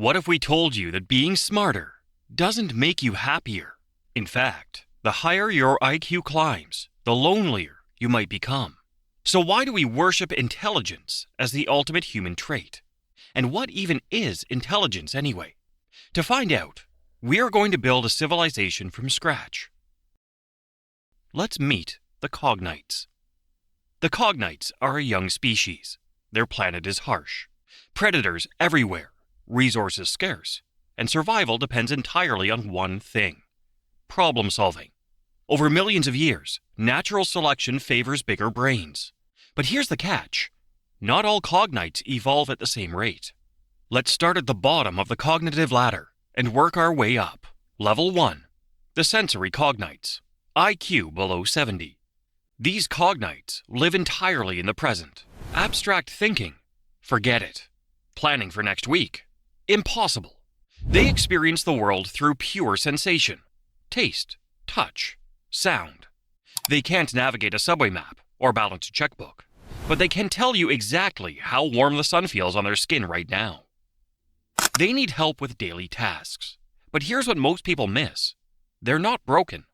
What if we told you that being smarter doesn't make you happier? In fact, the higher your IQ climbs, the lonelier you might become. So why do we worship intelligence as the ultimate human trait? And what even is intelligence anyway? To find out, we are going to build a civilization from scratch. Let's meet the cognites. The cognites are a young species. Their planet is harsh. Predators everywhere, resources scarce, and survival depends entirely on one thing: problem solving. Over millions of years, natural selection favors bigger brains. But here's the catch: not all cognites evolve at the same rate. Let's start at the bottom of the cognitive ladder and work our way up. Level 1. The sensory cognites. IQ below 70. These cognites live entirely in the present. Abstract thinking? Forget it. Planning for next week? Impossible. They experience the world through pure sensation. Taste, touch, sound. They can't navigate a subway map or balance a checkbook, but they can tell you exactly how warm the sun feels on their skin right now. They need help with daily tasks. But here's what most people miss: they're not broken.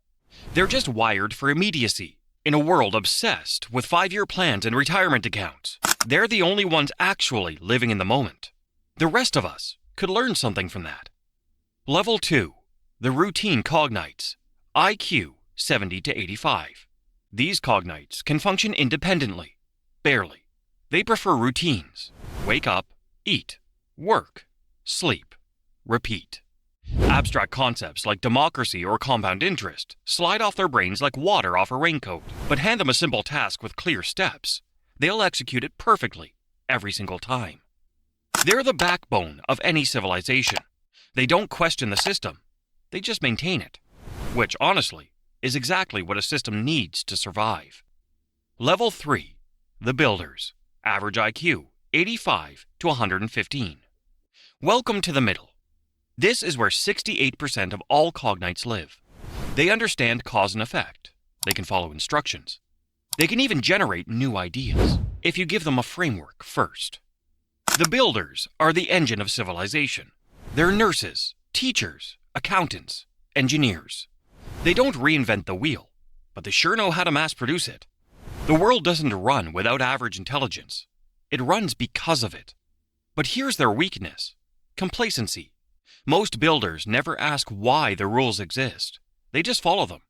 They're just wired for immediacy. In a world obsessed with 5-year plans and retirement accounts, they're the only ones actually living in the moment. The rest of us could learn something from that. Level 2. The routine cognites. IQ 70 to 85. These cognites can function independently. Barely. They prefer routines. Wake up, eat, work, sleep, repeat. Abstract concepts like democracy or compound interest slide off their brains like water off a raincoat. But hand them a simple task with clear steps. They'll execute it perfectly, every single time. They're the backbone of any civilization. They don't question the system. They just maintain it. Which, honestly, is exactly what a system needs to survive. Level 3. The builders. Average IQ 85 to 115. Welcome to the middle. This is where 68% of all cognites live. They understand cause and effect. They can follow instructions. They can even generate new ideas, if you give them a framework first. The builders are the engine of civilization. They're nurses, teachers, accountants, engineers. They don't reinvent the wheel, but they sure know how to mass produce it. The world doesn't run without average intelligence. It runs because of it. But here's their weakness: complacency. Most builders never ask why the rules exist. They just follow them.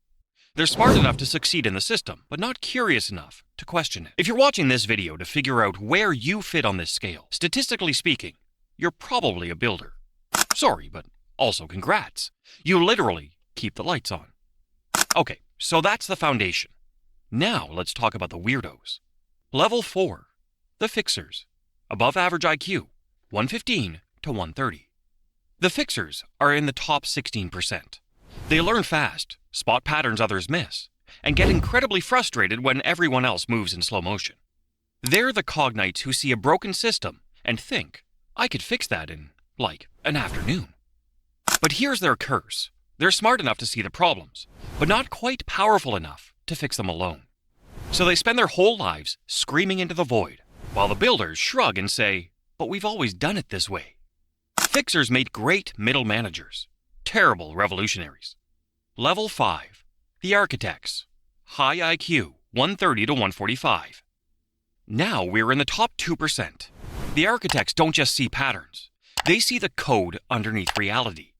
They're smart enough to succeed in the system, but not curious enough to question it. If you're watching this video to figure out where you fit on this scale, statistically speaking, you're probably a builder. Sorry, but also congrats. You literally keep the lights on. Okay, so that's the foundation. Now let's talk about the weirdos. Level 4. The fixers. Above average IQ, 115 to 130. The fixers are in the top 16%. They learn fast, spot patterns others miss, and get incredibly frustrated when everyone else moves in slow motion. They're the cognites who see a broken system and think, I could fix that in, like, an afternoon. But here's their curse. They're smart enough to see the problems, but not quite powerful enough to fix them alone. So they spend their whole lives screaming into the void, while the builders shrug and say, but we've always done it this way. Fixers make great middle managers, terrible revolutionaries. Level 5. The architects. High IQ, 130 to 145. Now we're in the top 2%. The architects don't just see patterns. They see the code underneath reality.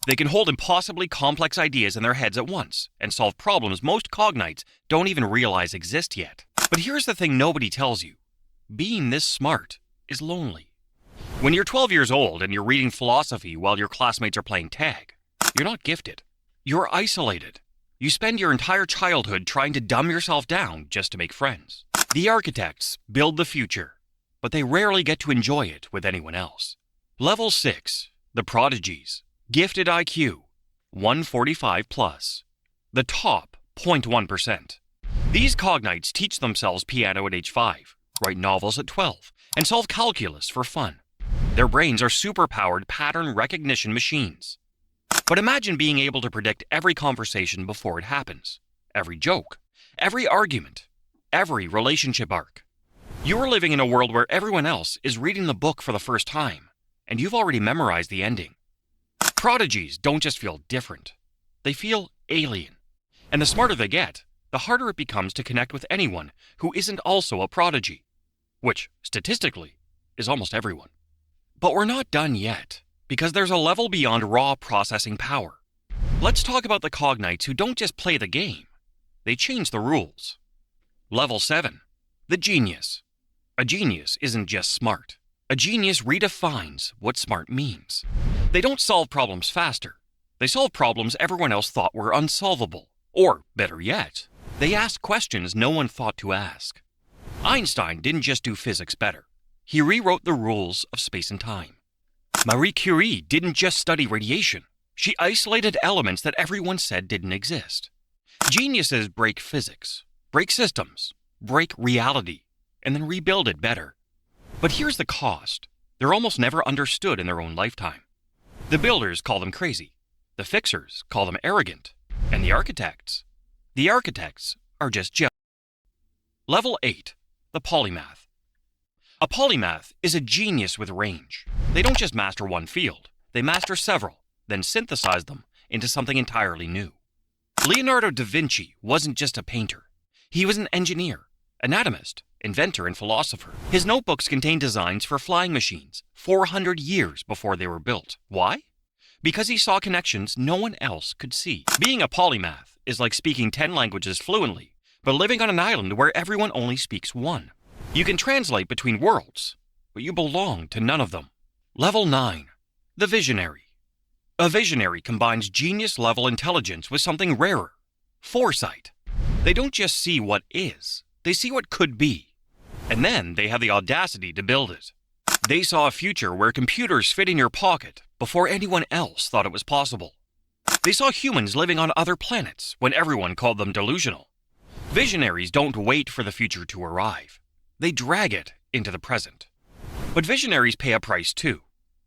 They can hold impossibly complex ideas in their heads at once and solve problems most cognites don't even realize exist yet. But here's the thing nobody tells you. Being this smart is lonely. When you're 12 years old and you're reading philosophy while your classmates are playing tag, you're not gifted. You're isolated. You spend your entire childhood trying to dumb yourself down just to make friends. The architects build the future, but they rarely get to enjoy it with anyone else. Level 6. The Prodigies. Gifted IQ, 145 plus. The top 0.1%. These cognites teach themselves piano at age 5, write novels at 12, and solve calculus for fun. Their brains are superpowered pattern recognition machines. But imagine being able to predict every conversation before it happens, every joke, every argument, every relationship arc. You are living in a world where everyone else is reading the book for the first time, and you've already memorized the ending. Prodigies don't just feel different. They feel alien. And the smarter they get, the harder it becomes to connect with anyone who isn't also a prodigy, which, statistically, is almost everyone. But we're not done yet, because there's a level beyond raw processing power. Let's talk about the cognites who don't just play the game. They change the rules. Level 7. The genius. A genius isn't just smart. A genius redefines what smart means. They don't solve problems faster. They solve problems everyone else thought were unsolvable. Or, better yet, they ask questions no one thought to ask. Einstein didn't just do physics better. He rewrote the rules of space and time. Marie Curie didn't just study radiation. She isolated elements that everyone said didn't exist. Geniuses break physics, break systems, break reality, and then rebuild it better. But here's the cost. They're almost never understood in their own lifetime. The builders call them crazy. The fixers call them arrogant. And the architects are just jealous. Level 8. The polymath. A polymath is a genius with range. They don't just master one field. They master several, then synthesize them into something entirely new. Leonardo da Vinci wasn't just a painter. He was an engineer, anatomist, inventor, and philosopher. His notebooks contain designs for flying machines 400 years before they were built. Why? Because he saw connections no one else could see. Being a polymath is like speaking 10 languages fluently, but living on an island where everyone only speaks one. You can translate between worlds, but you belong to none of them. Level 9. The visionary. A visionary combines genius-level intelligence with something rarer, foresight. They don't just see what is, they see what could be. And then they have the audacity to build it. They saw a future where computers fit in your pocket before anyone else thought it was possible. They saw humans living on other planets when everyone called them delusional. Visionaries don't wait for the future to arrive. They drag it into the present. But visionaries pay a price too.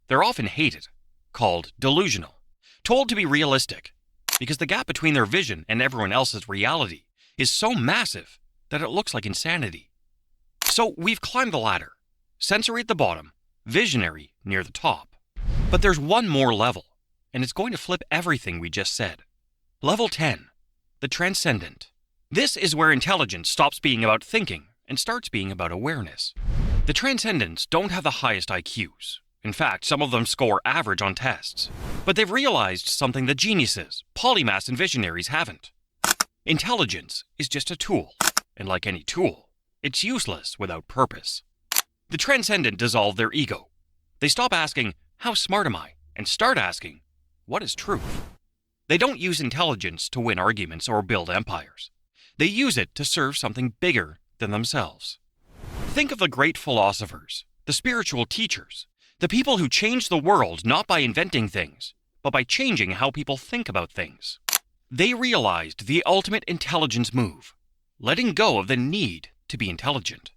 They're often hated, called delusional, told to be realistic, because the gap between their vision and everyone else's reality is so massive that it looks like insanity. So we've climbed the ladder. Sensory at the bottom, visionary near the top. But there's one more level, and it's going to flip everything we just said. Level 10. The transcendent. This is where intelligence stops being about thinking and starts being about awareness. The transcendents don't have the highest IQs. In fact, some of them score average on tests. But they've realized something that geniuses, polymaths, and visionaries haven't. Intelligence is just a tool, and like any tool, it's useless without purpose. The transcendent dissolve their ego. They stop asking, "How smart am I?" and start asking, "What is truth?" They don't use intelligence to win arguments or build empires. They use it to serve something bigger than themselves. Think of the great philosophers, the spiritual teachers, the people who changed the world not by inventing things, but by changing how people think about things. They realized the ultimate intelligence move, letting go of the need to be intelligent.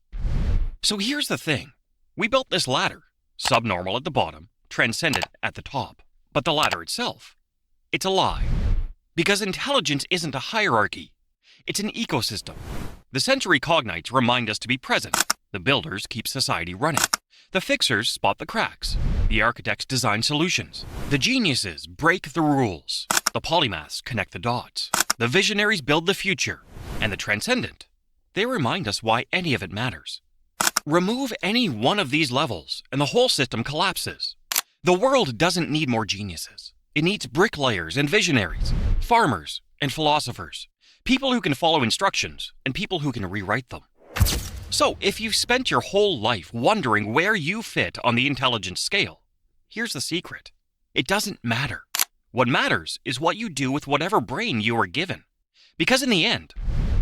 So here's the thing. We built this ladder, subnormal at the bottom, transcendent at the top. But the ladder itself, it's a lie. Because intelligence isn't a hierarchy. It's an ecosystem. The sensory cognites remind us to be present. The builders keep society running. The fixers spot the cracks. The architects design solutions. The geniuses break the rules. The polymaths connect the dots. The visionaries build the future. And the transcendent, they remind us why any of it matters. Remove any one of these levels, and the whole system collapses. The world doesn't need more geniuses. It needs bricklayers and visionaries, farmers and philosophers, people who can follow instructions, and people who can rewrite them. So, if you've spent your whole life wondering where you fit on the intelligence scale, here's the secret. It doesn't matter. What matters is what you do with whatever brain you are given. Because in the end,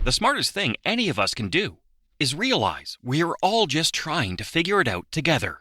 the smartest thing any of us can do is realize we're all just trying to figure it out together.